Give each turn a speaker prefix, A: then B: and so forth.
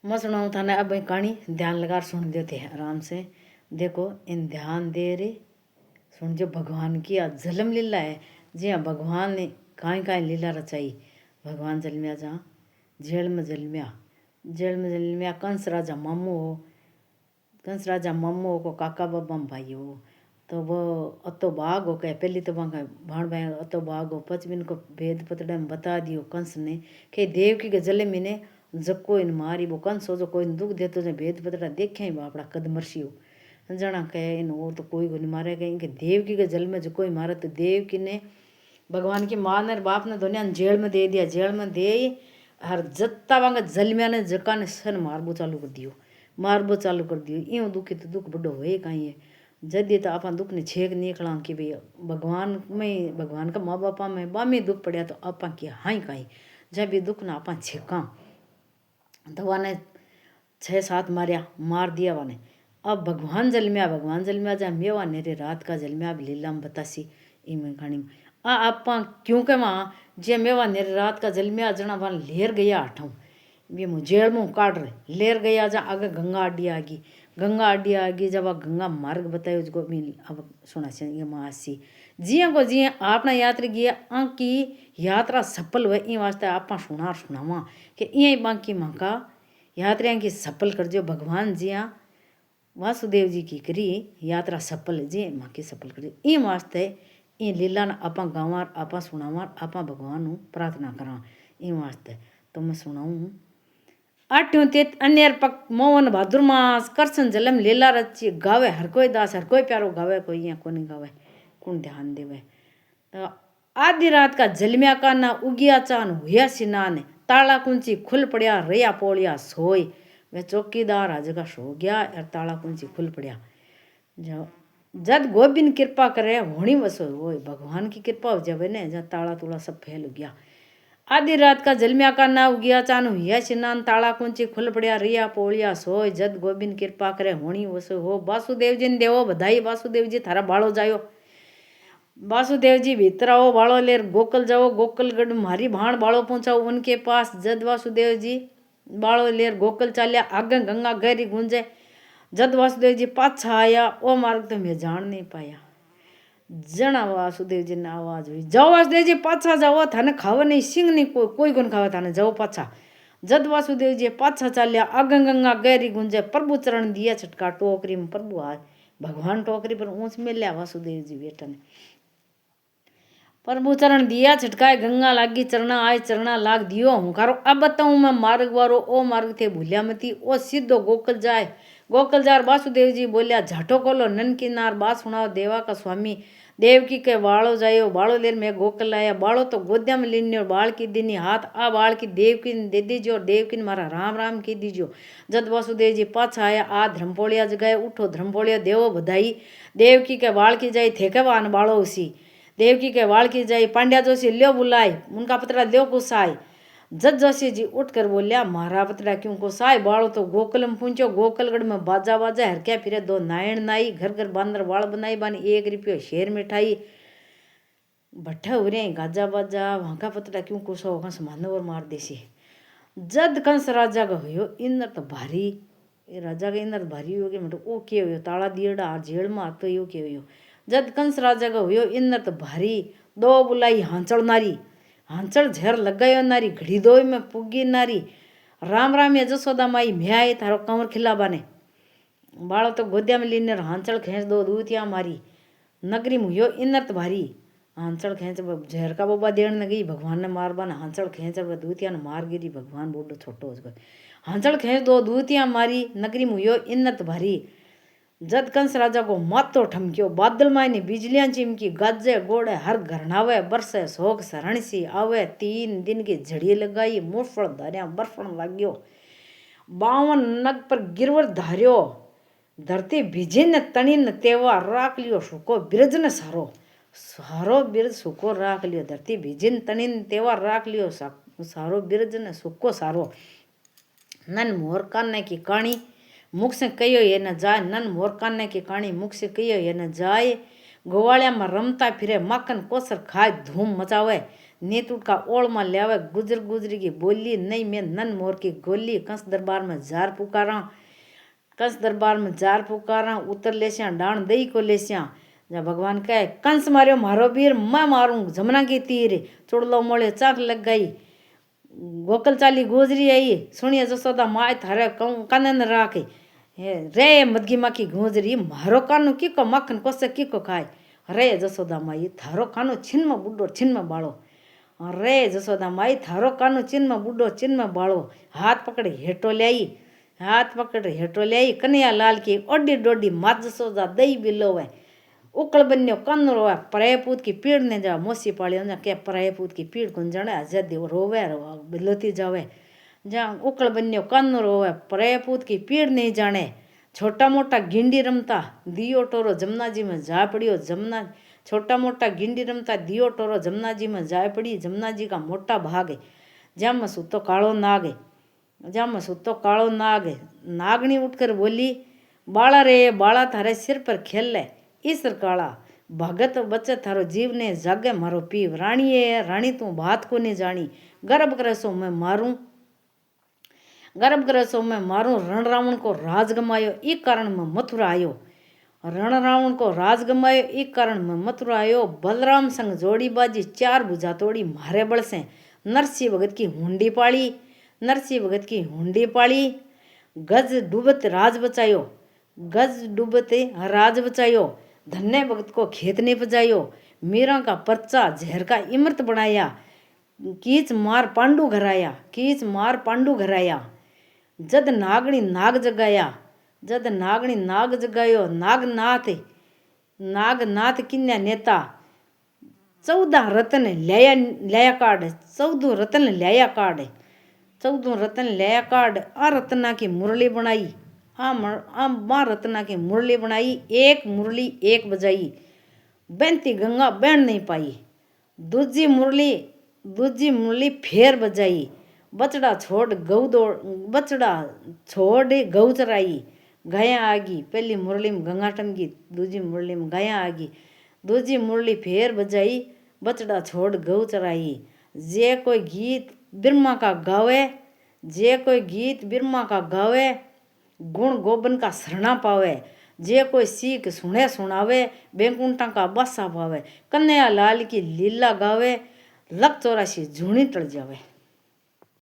A: मैं सुनाऊँ था ना। अब ये कहानी ध्यान लगा सुन देते हैं आराम से। देखो इन ध्यान दे रे सुन। जो भगवान की जन्म लीला है, जी हाँ, भगवान ने काई काई लीला रचाई। भगवान जन्मिया जहाँ जेल में जन्मिया, जेल में जन्मिया कंस राजा मामू हो, कंस राजा मामू को काका बाबा में भाई हो। तो वो अतो भाग हो कहे पहली तो वहाँ भाण भाई अतो भाग हो पचमिन को भेद पतड़े में बता दियो कंस ने कि देवकी के जले मिने जब कोई मारी वो कंस हो जो कोई दुख दे तो भेद पतड़ा देखे ही बापड़ा कद मरसी हो जना कहे इन और तो कोई को नहीं मारे गए इनके देवकी के जल में जो कोई मारे तो देवकी ने भगवान की माँ ने बाप ने दोनों जेल में दे दिया। जेल में दे हर जत्ता वांगा जलमिया ने जका ने सन मारबो चालू कर दियो, मारबो चालू कर दियो। यूँ दुखी तो दुख बड़ो हो कहीं है जदी तो आप दुख ने छेक निकला कि भाई भगवान में भगवान का माँ बापा में बामी दुख पड़ा तो आप हाँ कहीं जब भी दुख ना आप छेका तो वाने 6-7 मारिया मार दिया वाने। अब भगवान जलमिया, भगवान जलमिया जहाँ मेवा नेरे रात का जलमिया अब लीला में बतासी इमें कहानी में आप क्योंकि वहाँ जे मेवा नेरे रात का जलमिया जना वहाँ लेर गया हटाऊँ ये मुँह जेल मुँह काट रहे लेर गया जहाँ आगे गंगा अड्डी आ गई, गंगा अड्डी आ गई। जब गंगा मार्ग बताए उसको अब सुना चाहिए मासी जिया को जिया आपना यात्री गया की यात्रा सफल हुए इन वास्ते आप सुनावा कि ये बाकी माँ का यात्रियाँ की सफल कर जो भगवान जिया वासुदेव जी की करी यात्रा सफल जी माँ की सफल कर इन वास्ते इन लीला ने आप गाँव आप सुनावा आप भगवान प्रार्थना करा इन वास्ते। तो मैं सुनाऊँ आठ्यों तीत अन्यर पक मोहन भादुर मास कृष्ण जलम लीला रची गावे हर कोई दास हर कोई प्यारो गावे कोई यहाँ को नहीं गावे कौन ध्यान देवे। तो आधी रात का जलमिया का ना उगिया चान हुआ सिनान ताला कुंची खुल पड़िया रया पोलिया सोई वह चौकीदार आज का सो गया और ताला कुंची खुल पड़िया। जद गोबिंद कृपा करे होनी वसो वो भगवान की कृपा हो जावे ने जहाँ ताला तुला सब फैल गया। आधी रात का जलमिया का ना उगिया चान हुआ सिनान ताला कुंची खुल पड़िया रिया पोलिया सोई जद गोबिंद कृपा करे होनी वसो हो। वासुदेव जी ने देवो बधाई वासुदेव जी थारा बाड़ो जायो। वासुदेव जी भीतर आओ बाड़ो लेर गोकुल जाओ गोकुलगढ़ मारी भाण बाड़ो पहुंचाओ उनके पास। जद वासुदेव जी बाड़ो लेर गोकुल चालिया आगे गंगा गहरी गूंजे। जद वासुदेव जी पाछा आया ओ मार्ग तो मैं जान नहीं पाया। जना वासुदेव जी ने आवाज हुई जाओ वासुदेव जी पाछा जाओ थाने खावा नहीं सिंह नहीं कोई कौन खावा थाने जाओ पाछा। जद वासुदेव जी पाछा चालिया आगे गंगा गहरी गूंजे प्रभु चरण दिया छटका टोकरी में प्रभु आए भगवान टोकरी पर ऊँच में लिया वासुदेव जी बेटा ने प्रभु चरण दिया छटकाए गंगा लागी चरना आए चरना लाग दियो हुंकारो। अब बताऊँ मैं मार्ग वारो ओ मार्ग थे भूलिया मती ओ सीधो गोकुल जाए। गोकुल जार वासुदेव जी बोलिया झाटो कोलो नन किनार बात सुनाओ देवा का स्वामी देवकी के बाड़ो जायो बाड़ो लेर में गोकुल आया बाड़ो तो गोद्या में लीन्यो बाल की दिनी हाथ आ बाल की देवकी ने दे दीजियो और देवकी ने मारा राम राम की दीजियो। जद वासुदेव जी पाछा आया आ धर्मपोलिया जगाए उठो धर्मपोलिया देवो बधाई देवकी के बाल की जाई थे के वान बाड़ो उसी देवकी के वाल की जाई पांड्या जोशी लियो बुलाए उनका पतरा लियो कुसाई। जज जोशी जी उठ कर बोलिया महारा पतरा क्यों कुसाई बाड़ो तो गोकुल में पूछो गोकुलगढ़ में बाजा बाजा हरक्या फिरे दो नायण नाई घर घर बांदर वाल बनाई बानी 1 रुपये शेर मिठाई भट्ठा हो रहे गाजा बाजा वहाँ का पतरा क्यों कुसो वहाँ समानो और मार देसी। जद कंस राजा का हो इंद्र तो भारी राजा का इंद्र भारी हो गया मतलब ओ के हो ताला दियड़ा जेल में तो यो के हो। जद कंस राजा का हुयो इंद्र तो भारी दो बुलाई हांचल नारी हांचल झेर लगायो नारी घड़ी दो में पुगी नारी राम राम या जसोदा माई मैं आई थारो कंवर खिला बाने बाड़ो तो गोद्या में लीने हांचल खेच दो दूतिया मारी नगरी में हुयो इंद्र तो भारी हांचल खेच झेर का बोबा देण न गई भगवान ने मार बाने हांचल खेच दूतिया ने मार गिरी भगवान बोडो छोटो हो गए हांचल खेच दो दूतिया मारी नगरी में हुयो इंद्र तो भारी। जद कंस राजा को मातो ठमक्यो बादल मायने बिजलियां चिमकी गाजे गोड़े हर घरनावे बरसे शोक सरण सी आवे 3 दिन की झड़ी लगाई मूफल धारिया बर्फण लाग्यो 52 नग पर गिरवर धार्यो धरती भिजिन तणिन तेवा राख लियो सुको बिरज ने सारो सारो बिरज सुको राख लियो धरती भिजिन तणिन तेवा राख लियो सारो बिरज ने सुको सारो। नन मोर काने की कहानी मुख से कहियो ये न जाए नन मोर काने की कहानी मुख से कहियो ये न जाए। गोवालिया में रमता फिरे माखन कोसर खाए धूम मचावे नीत उठका ओल में ल्यावे गुजर गुजरी की बोली नहीं मैं नन मोर की गोली कंस दरबार में जार पुकारा कंस दरबार में जार पुकारा उतर लेस्या डाण दई को लेस्या जब भगवान कहे कंस मारियो मारो वीर मैं मारूं जमुना की तीर चुड़लो मोले चाक लग गई गोकल चाली गुजरी आई सुनिए जसोदा माय थारे कानन राखे रे मदगी माँ की गुजरी मारो कानो किको मक्खन कोसे किको खाए रे जसोदा माई थारो कानो छिन में बुड्ढो छिन में बाड़ो रे जसोदा माई थारो कानो चिन में बुड्ढो चिन में बाड़ो हाथ पकड़े हेटो ल्याई कन्हैया लाल की ओडी डोडी मात जसोदा दई बिलोवे उकल बन्यो कन रोवे पराये पूत की पीड़ ने जा मोसी पाली के पराये पूत की पीड़ कौन जाने आजादी रोवे बिलोती जावे जहाँ उकल बन्यो कन रोवे पराये पूत की पीड़ नहीं जाने छोटा मोटा गिंडी रमता दियो टोरो जमुना जी में जा पड़ियो जमुना छोटा मोटा गिंडी रमता दियो टोरो जमुना जी में जा पड़ी जमुना जी का मोटा भाग है जहाँ में सुतो कालो नाग है जहाँ में सुतो कालो नाग है नागनी उठकर बोली बाला रे बाला थारे सिर पर खेल ले ईसर काला भगत बच्चे थारो जीव ने जागे मारो पीव रानी है रानी तू बात को नहीं जानी गर्भ करे सो मैं मारूं गर्भ करे सो मैं मारूं रण रावण को राज गमायो ई कारण में मथुरा आयो रण रावण को राज गमायो ई कारण में मथुरा आयो बलराम संग जोड़ी बाजी चार भुजा तोड़ी मारे बल से नरसिंह भगत की हुंडी पाली नरसिंह भगत की हुंडी पाली गज डूबत राज बचायो गज डूबते राज बचायो धन्य भगत को खेत ने बजायो मीरा का पर्चा जहर का इमृत बनाया कीच मार पांडु घराया जद नागणी नाग जगाया जद नागणी नाग जगायो नागनाथ किन्या नेता 14 रतन ल्याया काढ़ 14 रतन ल्याया काढ़ आ रतना की मुरली बनाई माँ रतना की मुरली बनाई एक मुरली एक बजाई बहती गंगा बहन नहीं पाई दूजी मुरली फेर बजाई बचड़ा छोड़ गऊ चराई गाया आगी पहली मुरली में गंगा टमकी दूजी मुरली में गाया आगी दूजी मुरली फेर बजाई बचड़ा छोड़ गऊ चराई जे कोई गीत बिरमा का गावे गुण गोबन का शरणा पावे जे कोई सीख सुने सुनावे बैंकुंठा का बसा पावे कन्हैया लाल की लीला गावे लक 84 झूनी टल जावे।